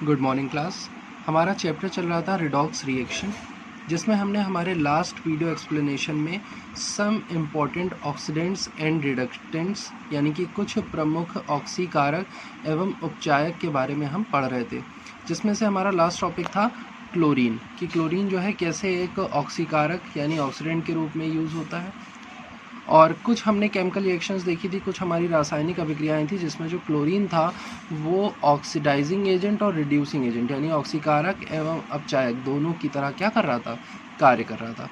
Good morning class. हमारा chapter चल रहा था रिडॉक्स रिएक्शन, जिसमें हमने हमारे लास्ट वीडियो एक्सप्लेनेशन में सम इम्पॉर्टेंट ऑक्सीडेंट्स एंड रिडक्टेंट्स यानी कि कुछ प्रमुख ऑक्सीकारक एवं उपचायक के बारे में हम पढ़ रहे थे, जिसमें से हमारा लास्ट टॉपिक था क्लोरीन कि क्लोरीन जो है कैसे एक ऑक्सीकारक यानी ऑक्सीडेंट के रूप में यूज़ होता है। और कुछ हमने केमिकल रिएक्शंस देखी थी, कुछ हमारी रासायनिक अभिक्रियाएं थी, जिसमें जो क्लोरीन था वो ऑक्सीडाइजिंग एजेंट और रिड्यूसिंग एजेंट यानी ऑक्सीकारक एवं अपचायक दोनों की तरह क्या कर रहा था, कार्य कर रहा था।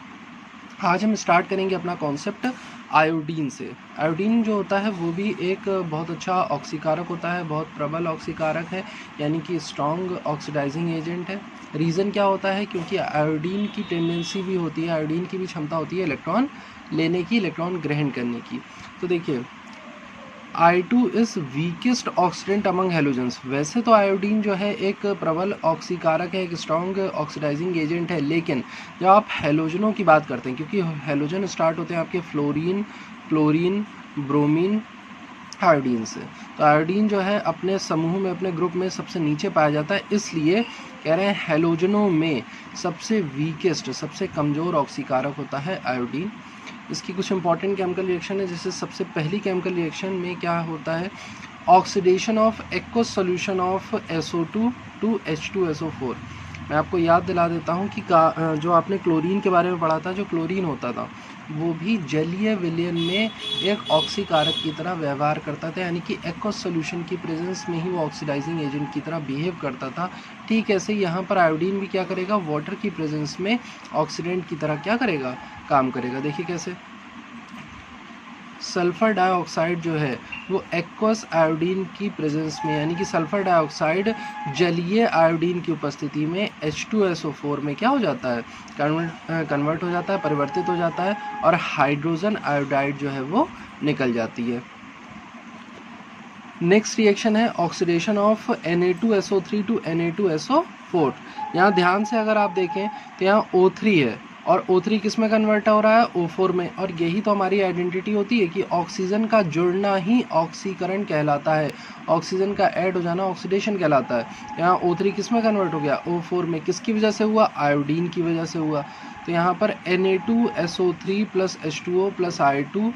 आज हम स्टार्ट करेंगे अपना कॉन्सेप्ट आयोडीन से। आयोडीन जो होता है वो भी एक बहुत अच्छा ऑक्सीकारक होता है, बहुत प्रबल ऑक्सीकारक है यानी कि स्ट्रॉन्ग ऑक्सीडाइजिंग एजेंट है। रीज़न क्या होता है, क्योंकि आयोडीन की टेंडेंसी भी होती है, आयोडीन की भी क्षमता होती है इलेक्ट्रॉन लेने की, इलेक्ट्रॉन ग्रहण करने की। तो देखिए I2 is weakest oxidant among halogens. वैसे तो आयोडीन जो है एक प्रबल ऑक्सीकारक है, एक स्ट्रॉन्ग ऑक्सीडाइजिंग एजेंट है, लेकिन जब आप हेलोजनों की बात करते हैं, क्योंकि हेलोजन स्टार्ट होते हैं आपके फ्लोरीन, क्लोरीन, ब्रोमीन, आयोडीन से, तो आयोडीन जो है अपने समूह में, अपने ग्रुप में सबसे नीचे पाया जाता है, इसलिए कह रहे हैं हेलोजनों में सबसे वीकेस्ट, सबसे कमज़ोर ऑक्सीकारक होता है आयोडीन। इसकी कुछ इंपॉर्टेंट केमिकल रिएक्शन है, जैसे सबसे पहली केमिकल रिएक्शन में क्या होता है, oxidation of aqueous solution of SO2 to H2SO4। मैं आपको याद दिला देता हूँ कि जो आपने क्लोरीन के बारे में पढ़ा था, जो क्लोरीन होता था वो भी जलीय विलयन में एक ऑक्सीकारक की तरह व्यवहार करता था, यानी कि एक्वस सॉल्यूशन की प्रेजेंस में ही वो ऑक्सीडाइजिंग एजेंट की तरह बिहेव करता था। ठीक ऐसे यहाँ पर आयोडीन भी क्या करेगा, वाटर की प्रेजेंस में ऑक्सीडेंट की तरह क्या करेगा, काम करेगा। देखिए कैसे, सल्फ़र डाइऑक्साइड जो है वो एक्वस आयोडीन की प्रेजेंस में, यानी कि सल्फ़र डाइऑक्साइड जलीय आयोडीन की उपस्थिति में H2SO4 में क्या हो जाता है, कन्वर्ट हो जाता है, परिवर्तित हो जाता है, और हाइड्रोजन आयोडाइड जो है वो निकल जाती है। नेक्स्ट रिएक्शन है oxidation of Na2SO3 to Na2SO4। यहाँ ध्यान से अगर आप देखें तो यहाँ O3 है और O3 किस में कन्वर्ट हो रहा है, O4 में, और यही तो हमारी आइडेंटिटी होती है कि ऑक्सीजन का जुड़ना ही ऑक्सीकरण कहलाता है, ऑक्सीजन का ऐड हो जाना ऑक्सीडेशन कहलाता है। यहाँ O3 किस में कन्वर्ट हो गया, O4 में, किसकी वजह से हुआ, आयोडीन की वजह से हुआ। तो यहाँ पर Na2SO3 plus H2O plus I2।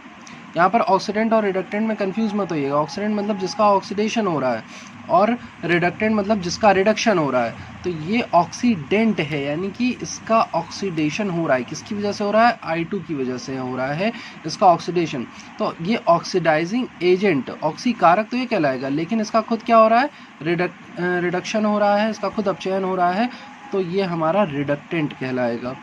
यहाँ पर ऑक्सीडेंट और रिडक्टेंट में कंफ्यूज मत होइएगा। ऑक्सीडेंट मतलब जिसका ऑक्सीडेशन हो रहा है और रिडक्टेंट मतलब जिसका रिडक्शन हो रहा है। तो ये ऑक्सीडेंट है, यानी कि इसका ऑक्सीडेशन हो रहा है, किसकी वजह से हो रहा है, I2 की वजह से हो रहा है इसका ऑक्सीडेशन। तो ये ऑक्सीडाइजिंग एजेंट, ऑक्सीकारक तो ये कहलाएगा, लेकिन इसका खुद क्या हो रहा है, रिडक्शन हो रहा है, इसका खुद अपचयन हो रहा है, तो ये हमारा रिडक्टेंट कहलाएगा।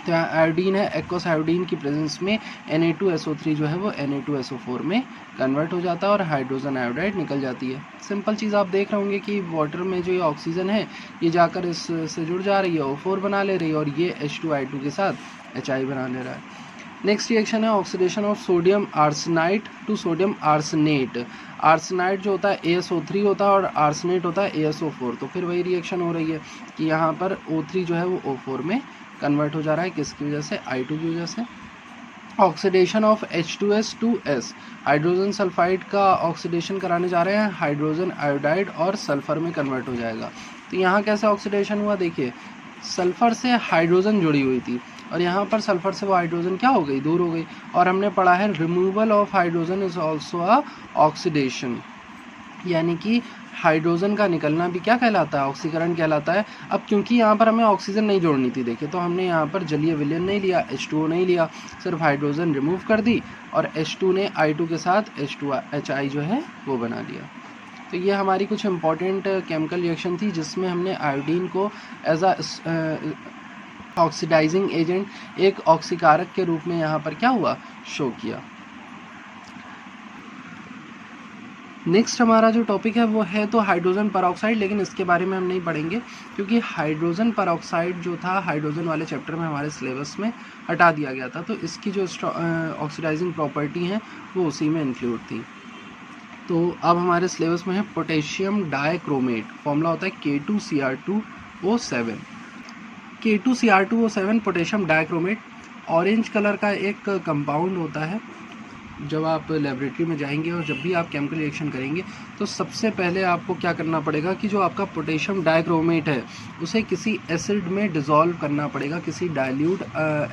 तो यहाँ आयोडीन है, एक्वस आयोडीन की प्रेजेंस में Na2SO3 जो है वो Na2SO4 में कन्वर्ट हो जाता है और हाइड्रोजन आयोडाइड निकल जाती है। सिंपल चीज़ आप देख रहे होंगे कि वाटर में जो ये ऑक्सीजन है ये जाकर इससे जुड़ जा रही है, O4 बना ले रही है, और ये H2I2 के साथ HI बना ले रहा है। नेक्स्ट रिएक्शन है oxidation of sodium arsenite to sodium arsenate. Arsenite जो होता है ASO3 होता है और आर्सेनेट होता है ASO4। तो फिर वही रिएक्शन हो रही है कि यहाँ पर O3 जो है वो O4 में कन्वर्ट हो जा रहा है, किसकी वजह से, I2 की वजह से। Oxidation of H2S to S, hydrogen sulphide का ऑक्सीडेशन कराने जा रहे हैं, हाइड्रोजन आयोडाइड और सल्फर में कन्वर्ट हो जाएगा। तो यहाँ कैसे ऑक्सीडेशन हुआ, देखिए सल्फर से हाइड्रोजन जुड़ी हुई थी और यहाँ पर सल्फर से वो हाइड्रोजन क्या हो गई, दूर हो गई, और हमने पढ़ा है removal of hydrogen is also a oxidation, यानी कि हाइड्रोजन का निकलना भी क्या कहलाता है, ऑक्सीकरण कहलाता है। अब क्योंकि यहाँ पर हमें ऑक्सीजन नहीं जोड़नी थी, देखिए, तो हमने यहाँ पर जलीय विलयन नहीं लिया, H2O नहीं लिया, सिर्फ हाइड्रोजन रिमूव कर दी और H2 ने I2 के साथ HI जो है वो बना लिया। तो ये हमारी कुछ इंपॉर्टेंट केमिकल रिएक्शन थी, जिसमें हमने आयोडीन को एज अ ऑक्सीडाइजिंग एजेंट, एक ऑक्सीकारक के रूप में यहाँ पर क्या हुआ, शो किया। नेक्स्ट हमारा जो टॉपिक है वो है तो हाइड्रोजन परऑक्साइड, लेकिन इसके बारे में हम नहीं पढ़ेंगे क्योंकि हाइड्रोजन परऑक्साइड जो था हाइड्रोजन वाले चैप्टर में हमारे सिलेबस में हटा दिया गया था, तो इसकी जो ऑक्सीडाइजिंग प्रॉपर्टी हैं वो उसी में इंक्लूड थी। तो अब हमारे सिलेबस में है पोटेशियम डाइक्रोमेट, फॉर्मूला होता है K2Cr2O7। K2Cr2O7 potassium dichromate orange colour का एक कंपाउंड होता है, जब आप लेबोरेटरी में जाएंगे और जब भी आप केमिकल रिएक्शन करेंगे तो सबसे पहले आपको क्या करना पड़ेगा कि जो आपका पोटेशियम डाइक्रोमेट है उसे किसी एसिड में डिज़ोल्व करना पड़ेगा, किसी डाइल्यूट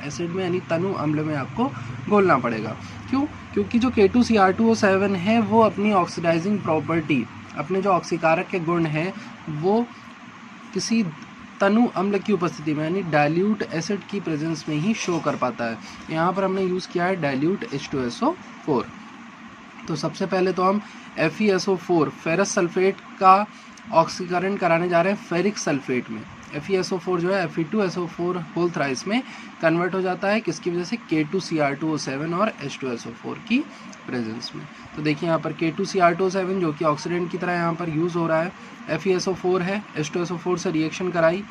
एसिड में यानी तनु अम्ल में आपको घोलना पड़ेगा। क्यों? क्योंकि जो K2Cr2O7 है वो अपनी ऑक्सीडाइजिंग प्रॉपर्टी, अपने जो ऑक्सीकारक के गुण हैं वो किसी तनु अम्ल की उपस्थिति में यानी डाइल्यूट एसिड की प्रेजेंस में ही शो कर पाता है। यहाँ पर हमने यूज़ किया है डाइल्यूट H2SO4। तो सबसे पहले तो हम FeSO4 फेरस सल्फेट का ऑक्सीकरण कराने जा रहे हैं फेरिक सल्फेट में। FeSO4 जो है Fe2SO4 होल थ्राइस में कन्वर्ट हो जाता है, किसकी वजह से? K2Cr2O7 और H2SO4 की प्रेजेंस में। तो देखिए यहाँ पर K2Cr2O7 जो कि ऑक्सीडेंट की तरह यहाँ पर यूज़ हो रहा है, FeSO4 है, H2SO4 से रिएक्शन कराई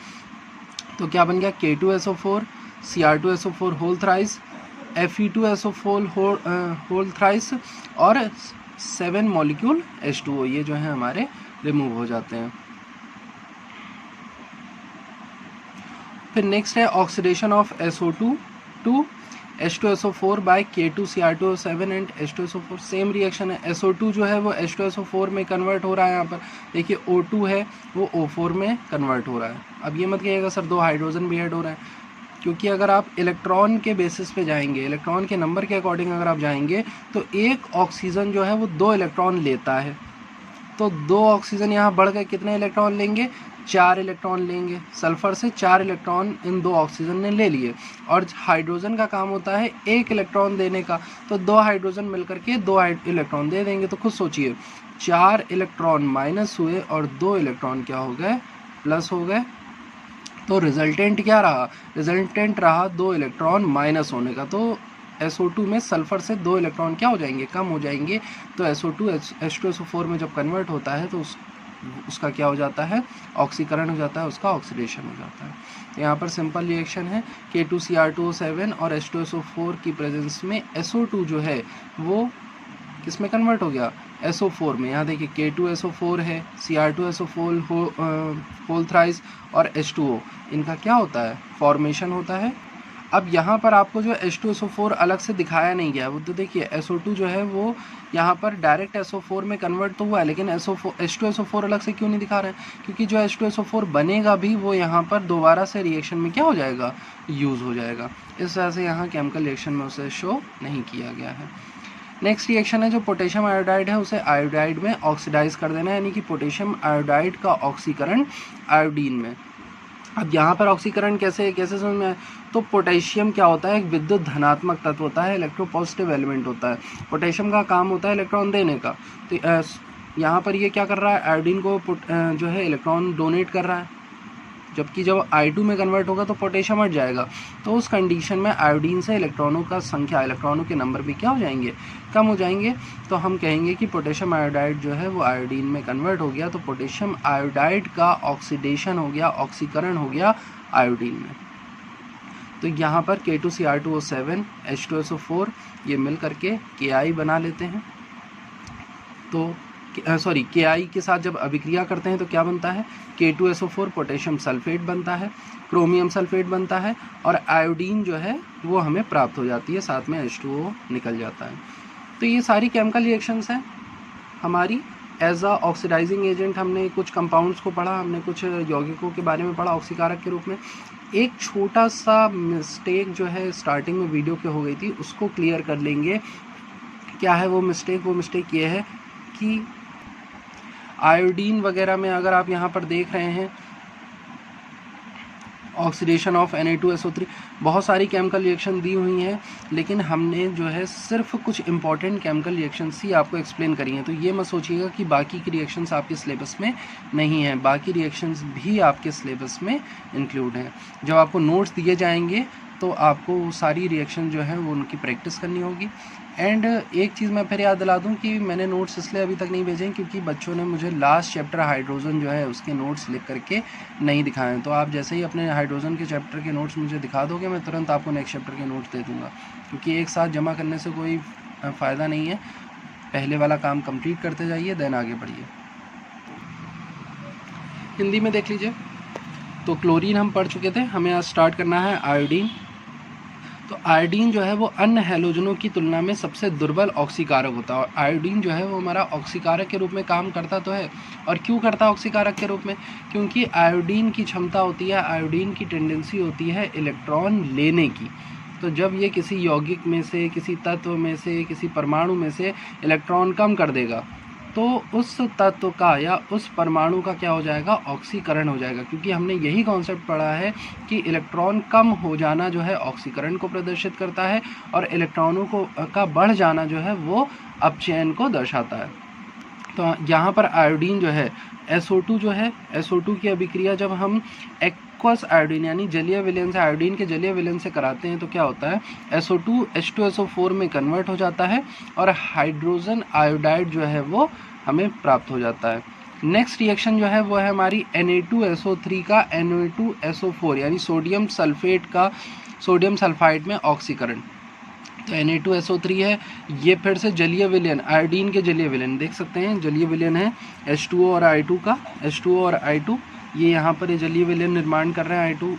तो क्या बन गया? K2SO4 Cr2SO4 whole thrice, Fe2SO4 whole thrice और 7 मॉलिक्यूल H2O, ये जो है हमारे रिमूव हो जाते हैं। फिर नेक्स्ट है oxidation of SO2 to H2SO4 by K2Cr2O7 and H2SO4। Same reaction है, SO2 जो है वो H2SO4 में कन्वर्ट हो रहा है। यहाँ पर देखिए O2 है वो O4 में कन्वर्ट हो रहा है। अब ये मत कहिएगा सर 2 हाइड्रोजन भी ऐड हो रहा है, क्योंकि अगर आप इलेक्ट्रॉन के बेसिस पे जाएंगे, इलेक्ट्रॉन के नंबर के अकॉर्डिंग अगर आप जाएंगे तो एक ऑक्सीजन जो है वो 2 इलेक्ट्रॉन लेता है। तो 2 ऑक्सीजन यहाँ बढ़ गए, कितने इलेक्ट्रॉन लेंगे? 4 इलेक्ट्रॉन लेंगे। सल्फर से 4 इलेक्ट्रॉन इन 2 ऑक्सीजन ने ले लिए, और हाइड्रोजन का काम होता है 1 इलेक्ट्रॉन देने का, तो 2 हाइड्रोजन मिलकर के 2 इलेक्ट्रॉन दे देंगे। तो खुद सोचिए 4 इलेक्ट्रॉन माइनस हुए और 2 इलेक्ट्रॉन क्या हो गए? प्लस हो गए। तो रिजल्टेंट क्या रहा? रिजल्टेंट रहा 2 इलेक्ट्रॉन माइनस होने का। तो SO2 में सल्फर से 2 इलेक्ट्रॉन क्या हो जाएंगे? कम हो जाएंगे। तो SO2 H2SO4 में जब कन्वर्ट होता है तो उसका क्या हो जाता है? ऑक्सीकरण हो जाता है, उसका ऑक्सीडेशन हो जाता है। यहाँ पर सिंपल रिएक्शन है, K2Cr2O7 और H2SO4 की प्रेजेंस में SO2 जो है वो किस में कन्वर्ट हो गया? SO4 में। यहाँ देखिए K2SO4 है, Cr2SO4 होल थ्राइस और H2O, इनका क्या होता है? फॉर्मेशन होता है। अब यहाँ पर आपको जो H2SO4 अलग से दिखाया नहीं गया, वो तो देखिए SO2 जो है वो यहाँ पर डायरेक्ट SO4 में कन्वर्ट तो हुआ है, लेकिन H2SO4 अलग से क्यों नहीं दिखा रहे हैं? क्योंकि जो H2SO4 बनेगा भी वो यहाँ पर दोबारा से रिएक्शन में क्या हो जाएगा? यूज़ हो जाएगा। इस वजह से यहाँ केमिकल रिएक्शन में उसे शो नहीं किया गया है। नेक्स्ट रिएक्शन है जो पोटेशियम आयोडाइड है उसे आयोडाइड में ऑक्सीडाइज कर देना है, यानी कि पोटेशियम आयोडाइड का ऑक्सीकरण आयोडीन में। अब यहाँ पर ऑक्सीकरण कैसे समझ में आए? तो पोटेशियम क्या होता है? एक विद्युत धनात्मक तत्व होता है, इलेक्ट्रोपॉजिटिव एलिमेंट होता है। पोटेशियम का काम होता है इलेक्ट्रॉन देने का। तो यहाँ पर ये क्या कर रहा है? आयोडीन को जो है इलेक्ट्रॉन डोनेट कर रहा है, जबकि जब I2 में कन्वर्ट होगा तो पोटेशियम हट जाएगा। तो उस कंडीशन में आयोडीन से इलेक्ट्रॉनों का संख्या, इलेक्ट्रॉनों के नंबर भी क्या हो जाएंगे? कम हो जाएंगे। तो हम कहेंगे कि पोटेशियम आयोडाइड जो है वो आयोडीन में कन्वर्ट हो गया, तो पोटेशियम आयोडाइड का ऑक्सीडेशन हो गया, ऑक्सीकरण हो गया आयोडीन में। तो यहाँ पर K2Cr2O7 H2SO4 ये मिल करके Ki बना लेते हैं। तो Ki के साथ जब अभिक्रिया करते हैं तो क्या बनता है? K2SO4 पोटेशियम सल्फेट बनता है, क्रोमियम सल्फेट बनता है, और आयोडीन जो है वो हमें प्राप्त हो जाती है, साथ में H2O निकल जाता है। तो ये सारी केमिकल रिएक्शंस हैं हमारी एज अ ऑक्सीडाइजिंग एजेंट। हमने कुछ कंपाउंड्स को पढ़ा, हमने कुछ यौगिकों के बारे में पढ़ा ऑक्सीकारक के रूप में। एक छोटा सा मिस्टेक जो है स्टार्टिंग में वीडियो के हो गई थी, उसको क्लियर कर लेंगे। क्या है वो मिस्टेक? वो मिस्टेक ये है कि आयोडीन वगैरह में अगर आप यहाँ पर देख रहे हैं ऑक्सीडेशन ऑफ Na2SO3, बहुत सारी केमिकल रिएक्शन दी हुई हैं, लेकिन हमने जो है सिर्फ कुछ इंपॉर्टेंट केमिकल रिएक्शंस ही आपको एक्सप्लेन करी हैं। तो ये मत सोचिएगा कि बाकी की रिएक्शंस आपके सिलेबस में नहीं हैं, बाकी रिएक्शंस भी आपके सिलेबस में इंक्लूड हैं। जब आपको नोट्स दिए जाएंगे तो आपको सारी रिएक्शन जो है वो उनकी प्रैक्टिस करनी होगी। एंड एक चीज़ मैं फिर याद दिला दूं कि मैंने नोट्स इसलिए अभी तक नहीं भेजे हैं क्योंकि बच्चों ने मुझे लास्ट चैप्टर हाइड्रोजन जो है उसके नोट्स लिख करके नहीं दिखाए हैं। तो आप जैसे ही अपने हाइड्रोजन के चैप्टर के नोट्स मुझे दिखा दोगे, मैं तुरंत आपको नेक्स्ट चैप्टर के नोट्स दे दूँगा, क्योंकि एक साथ जमा करने से कोई फ़ायदा नहीं है। पहले वाला काम कंप्लीट करते जाइए, देन आगे बढ़िए। हिंदी में देख लीजिए। तो क्लोरीन हम पढ़ चुके थे, हमें आज स्टार्ट करना है आयोडीन। तो आयोडीन जो है वो अन्य हैलोजनों की तुलना में सबसे दुर्बल ऑक्सीकारक होता है, और आयोडीन जो है वो हमारा ऑक्सीकारक के रूप में काम करता तो है। और क्यों करता है ऑक्सीकारक के रूप में? क्योंकि आयोडीन की क्षमता होती है, आयोडीन की टेंडेंसी होती है इलेक्ट्रॉन लेने की। तो जब ये किसी यौगिक में से, किसी तत्व में से, किसी परमाणु में से इलेक्ट्रॉन कम कर देगा, तो उस तत्व का या उस परमाणु का क्या हो जाएगा? ऑक्सीकरण हो जाएगा। क्योंकि हमने यही कॉन्सेप्ट पढ़ा है कि इलेक्ट्रॉन कम हो जाना जो है ऑक्सीकरण को प्रदर्शित करता है, और इलेक्ट्रॉनों का बढ़ जाना जो है वो अपचयन को दर्शाता है। तो यहाँ पर आयोडीन जो है SO2 जो है, SO2 की अभिक्रिया जब हम एक्वस आयोडीन यानी जलीय विलयन से, आयोडीन के जलीय विलयन से कराते हैं तो क्या होता है? SO2 H2SO4 में कन्वर्ट हो जाता है और हाइड्रोजन आयोडाइड जो है वो हमें प्राप्त हो जाता है। नेक्स्ट रिएक्शन जो है वो है हमारी Na2SO3 का Na2SO4 यानी सोडियम सल्फेट का सोडियम सल्फाइड में ऑक्सीकरण। तो Na2SO3 है, ये फिर से जलीय विलयन, आयोडीन के जलीय विलयन देख सकते हैं, जलीय विलयन है H2O और I2 का, H2O और I2, ये यहाँ पर ये जलीय विलयन निर्माण कर रहे हैं I2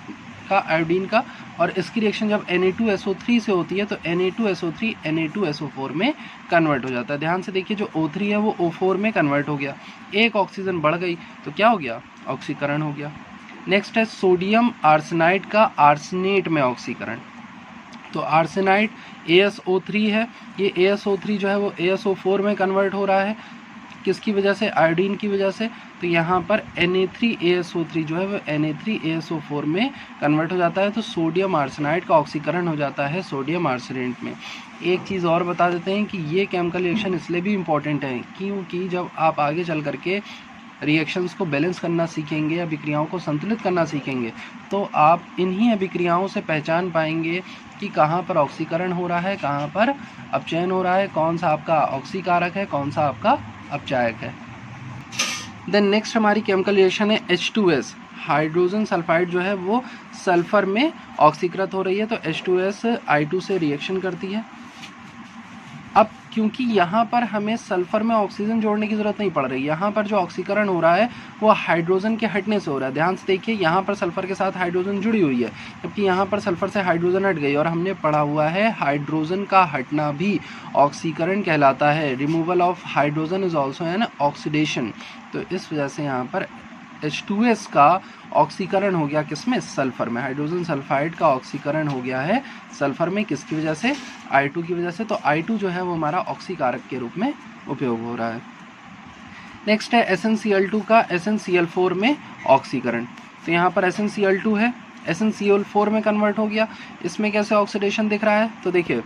का, आयोडीन का। और इसकी रिएक्शन जब Na2SO3 से होती है तो Na2SO3 Na2SO4 में कन्वर्ट हो जाता है। ध्यान से देखिए, जो O3 है वो O4 में कन्वर्ट हो गया, एक ऑक्सीजन बढ़ गई तो क्या हो गया? ऑक्सीकरण हो गया। नेक्स्ट है सोडियम आर्सेनाइड का आर्सेनेट में ऑक्सीकरण। तो आर्सेनाइड ASO3 है, ये ASO3 जो है वो ASO4 में कन्वर्ट हो रहा है, किसकी वजह से? आयोडीन की वजह से। तो यहाँ पर Na3ASO3 जो है वो Na3ASO4 में कन्वर्ट हो जाता है, तो सोडियम आर्सेनाइड का ऑक्सीकरण हो जाता है सोडियम आर्सेनेट में। एक चीज़ और बता देते हैं कि ये केमिकल रिएक्शन इसलिए भी इम्पॉर्टेंट है क्योंकि जब आप आगे चल करके रिएक्शंस को बैलेंस करना सीखेंगे, अभिक्रियाओं को संतुलित करना सीखेंगे, तो आप इन्हीं अभिक्रियाओं से पहचान पाएंगे कि कहाँ पर ऑक्सीकरण हो रहा है, कहाँ पर अपचयन हो रहा है, कौन सा आपका ऑक्सीकारक है, कौन सा आपका अपचायक है। देन नेक्स्ट हमारी केमिकल रिएक्शन है H2S, हाइड्रोजन सल्फाइड जो है वो सल्फर में ऑक्सीकृत हो रही है, तो H2S I2 से रिएक्शन करती है। अब क्योंकि यहाँ पर हमें सल्फर में ऑक्सीजन जोड़ने की ज़रूरत नहीं पड़ रही, यहाँ पर जो ऑक्सीकरण हो रहा है वो हाइड्रोजन के हटने से हो रहा है। ध्यान से देखिए, यहाँ पर सल्फर के साथ हाइड्रोजन जुड़ी हुई है, जबकि यहाँ पर सल्फर से हाइड्रोजन हट गई, और हमने पढ़ा हुआ है हाइड्रोजन का हटना भी ऑक्सीकरण कहलाता है। Removal of hydrogen is also an oxidation. तो इस वजह से यहाँ पर H2S का ऑक्सीकरण हो गया किसमें? सल्फर में। हाइड्रोजन सल्फाइड का ऑक्सीकरण हो गया है सल्फर में, किसकी वजह से? I2 की वजह से। तो I2 जो है वो हमारा ऑक्सीकारक के रूप में उपयोग हो रहा है। नेक्स्ट है SnCl2 का SnCl4 में ऑक्सीकरण। तो यहाँ पर SnCl2 है, SnCl4 में कन्वर्ट हो गया। इसमें कैसे ऑक्सीडेशन दिख रहा है? तो देखिए,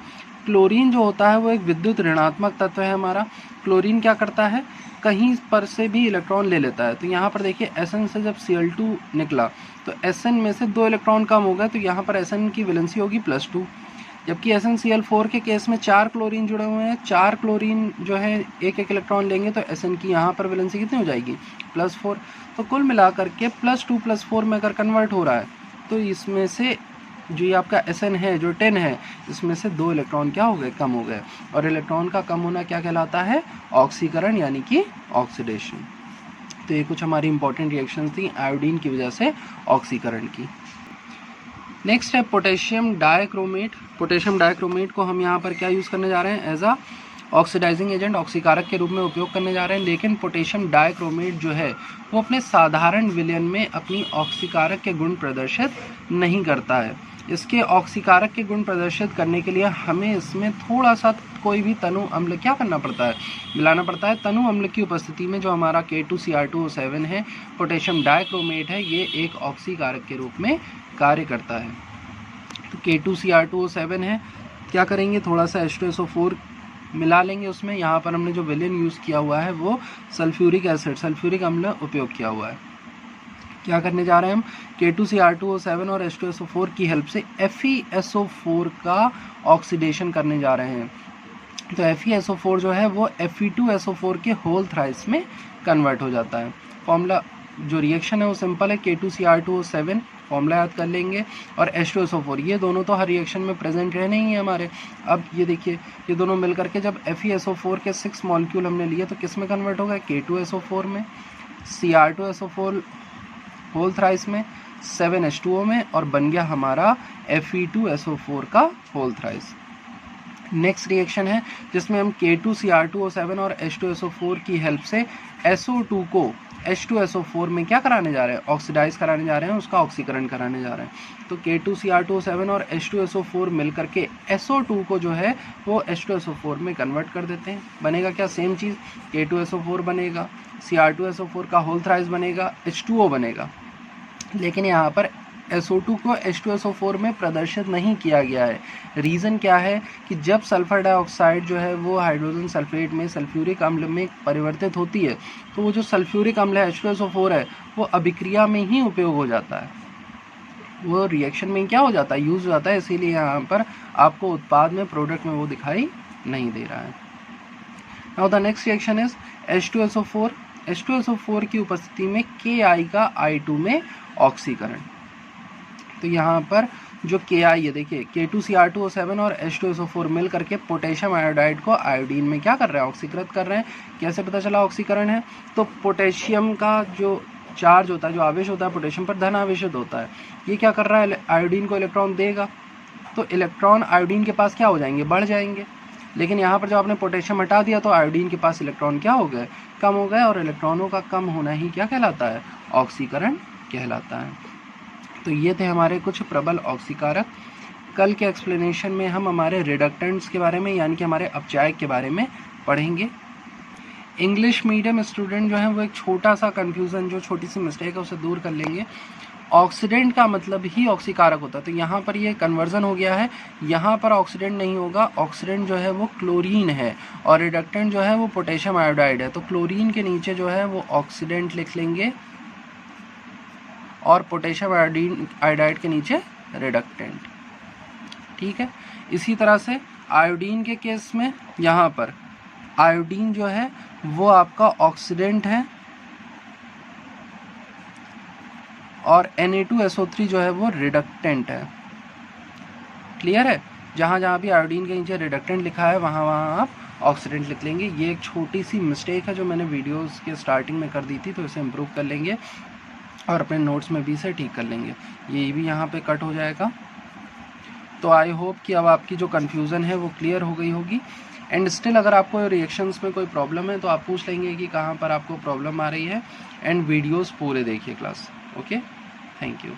क्लोरीन जो होता है वो एक विद्युत ऋणात्मक तत्व है हमारा। क्लोरीन क्या करता है? कहीं पर से भी इलेक्ट्रॉन ले लेता है। तो यहाँ पर देखिए, Sn से जब Cl2 निकला तो Sn में से 2 इलेक्ट्रॉन कम हो गए, तो यहाँ पर Sn की वैलेंसी होगी +2। जबकि SnCl4 के केस में 4 क्लोरीन जुड़े हुए हैं, 4 क्लोरीन जो है एक एक इलेक्ट्रॉन लेंगे, तो Sn की यहाँ पर वैलेंसी कितनी हो जाएगी? +4। तो कुल मिलाकर के +2 +4 में अगर कन्वर्ट हो रहा है तो इसमें से जो ये आपका Sn है जो 10 है, इसमें से 2 इलेक्ट्रॉन क्या हो गए? कम हो गए। और इलेक्ट्रॉन का कम होना क्या कहलाता है? ऑक्सीकरण यानी कि ऑक्सीडेशन। तो ये कुछ हमारी इंपॉर्टेंट रिएक्शन थी आयोडीन की वजह से ऑक्सीकरण की। नेक्स्ट है पोटेशियम डाइक्रोमेट। पोटेशियम डाइक्रोमेट को हम यहाँ पर क्या यूज़ करने जा रहे हैं? एज अ ऑक्सीडाइजिंग एजेंट, ऑक्सीकारक के रूप में उपयोग करने जा रहे हैं। लेकिन पोटेशियम डाइक्रोमेट जो है वो अपने साधारण विलयन में अपनी ऑक्सीकारक के गुण प्रदर्शित नहीं करता है। इसके ऑक्सीकारक के गुण प्रदर्शित करने के लिए हमें इसमें थोड़ा सा कोई भी तनु अम्ल क्या करना पड़ता है? मिलाना पड़ता है। तनु अम्ल की उपस्थिति में जो हमारा K2Cr2O7 है, पोटेशियम डाइक्रोमेट है, ये एक ऑक्सीकारक के रूप में कार्य करता है। तो K2Cr2O7 है, क्या करेंगे? थोड़ा सा H2SO4 मिला लेंगे उसमें। यहाँ पर हमने जो विलयन यूज़ किया हुआ है वो सल्फ्यूरिक एसिड, सल्फ्यूरिक अम्ल उपयोग किया हुआ है। क्या करने जा रहे हैं हम? K2Cr2O7 और H2SO4 की हेल्प से FeSO4 का ऑक्सीडेशन करने जा रहे हैं। तो FeSO4 जो है वो Fe2SO4 के होल थ्राइस में कन्वर्ट हो जाता है। फॉर्मूला जो रिएक्शन है वो सिंपल है, K2Cr2O7 फॉर्मूला याद कर लेंगे, और H2SO4, ये दोनों तो हर रिएक्शन में प्रेजेंट रहने ही है हमारे। अब ये देखिए, ये दोनों मिलकर के जब FeSO4 के 6 मॉलिक्यूल हमने लिए तो किस में कन्वर्ट होगा? K2SO4 में। Cr2SO4 होल थ्राइस में, 7H2O में और बन गया हमारा Fe2SO4 का होल थ्राइस। नेक्स्ट रिएक्शन है जिसमें हम K2Cr2O7 और H2SO4 की हेल्प से SO2 को H2SO4 में क्या कराने जा रहे हैं, ऑक्सीडाइज कराने जा रहे हैं, उसका ऑक्सीकरण कराने जा रहे हैं। तो K2Cr2O7 और H2SO4 मिल करके SO2 को जो है वो H2SO4 में कन्वर्ट कर देते हैं। बनेगा क्या, सेम चीज़, K2SO4 बनेगा, Cr2SO4 का होल थ्राइस बनेगा, H2O बनेगा। लेकिन यहाँ पर SO2 को H2SO4 में प्रदर्शित नहीं किया गया है। रीज़न क्या है कि जब सल्फर डाइऑक्साइड जो है वो हाइड्रोजन सल्फेट में सल्फ्यूरिक अम्ल में परिवर्तित होती है तो वो जो सल्फ्यूरिक अम्ल है H2SO4 है वो अभिक्रिया में ही उपयोग हो जाता है, वो रिएक्शन में क्या हो जाता है, यूज़ हो जाता है। इसीलिए यहाँ पर आपको उत्पाद में, प्रोडक्ट में वो दिखाई नहीं दे रहा है। Now the next reaction is H2SO4। H2SO4 की उपस्थिति में Ki का I2 में ऑक्सीकरण। तो यहाँ पर जो Ki है, देखिए K2Cr2O7 और H2SO4 मिल करके पोटेशियम आयोडाइड को आयोडीन में क्या कर रहे हैं, ऑक्सीकृत कर रहे हैं। कैसे पता चला ऑक्सीकरण है, तो पोटेशियम का जो चार्ज होता है, जो आवेश होता है पोटेशियम पर धन आवेशित होता है, ये क्या कर रहा है, आयोडीन को इलेक्ट्रॉन देगा, तो इलेक्ट्रॉन आयोडीन के पास क्या हो जाएंगे, बढ़ जाएंगे। लेकिन यहाँ पर जब आपने पोटेशियम हटा दिया तो आयोडीन के पास इलेक्ट्रॉन क्या हो गए, कम हो गए, और इलेक्ट्रॉनों का कम होना ही क्या कहलाता है, ऑक्सीकरण कहलाता है। तो ये थे हमारे कुछ प्रबल ऑक्सीकारक। कल के एक्सप्लेनेशन में हम हमारे रिडक्टेंट्स के बारे में, यानी कि हमारे अपचायक के बारे में पढ़ेंगे। इंग्लिश मीडियम स्टूडेंट जो है वो एक छोटा सा कन्फ्यूज़न, जो छोटी सी मिस्टेक है उसे दूर कर लेंगे। ऑक्सीडेंट का मतलब ही ऑक्सीकारक होता है, तो यहाँ पर ये कन्वर्जन हो गया है, यहाँ पर ऑक्सीडेंट नहीं होगा। ऑक्सीडेंट जो है वो क्लोरीन है और रिडक्टेंट जो है वो पोटेशियम आयोडाइड है। तो क्लोरीन के नीचे जो है वो ऑक्सीडेंट लिख लेंगे और पोटेशियम आयोडाइड के नीचे रिडक्टेंट, ठीक है। इसी तरह से आयोडीन के केस में यहाँ पर आयोडीन जो है वो आपका ऑक्सीडेंट है और Na2SO3 जो है वो रिडक्टेंट है। क्लियर है, जहाँ जहाँ भी आयोडीन के नीचे रिडक्टेंट लिखा है वहाँ वहाँ आप ऑक्सीडेंट लिख लेंगे। ये एक छोटी सी मिस्टेक है जो मैंने वीडियोस के स्टार्टिंग में कर दी थी, तो इसे इम्प्रूव कर लेंगे और अपने नोट्स में भी इसे ठीक कर लेंगे। ये भी यहाँ पे कट हो जाएगा। तो आई होप कि अब आपकी जो कन्फ्यूज़न है वो क्लियर हो गई होगी। एंड स्टिल अगर आपको रिएक्शंस में कोई प्रॉब्लम है तो आप पूछ लेंगे कि कहाँ पर आपको प्रॉब्लम आ रही है। एंड वीडियोस पूरे देखिए क्लास। Okay, thank you.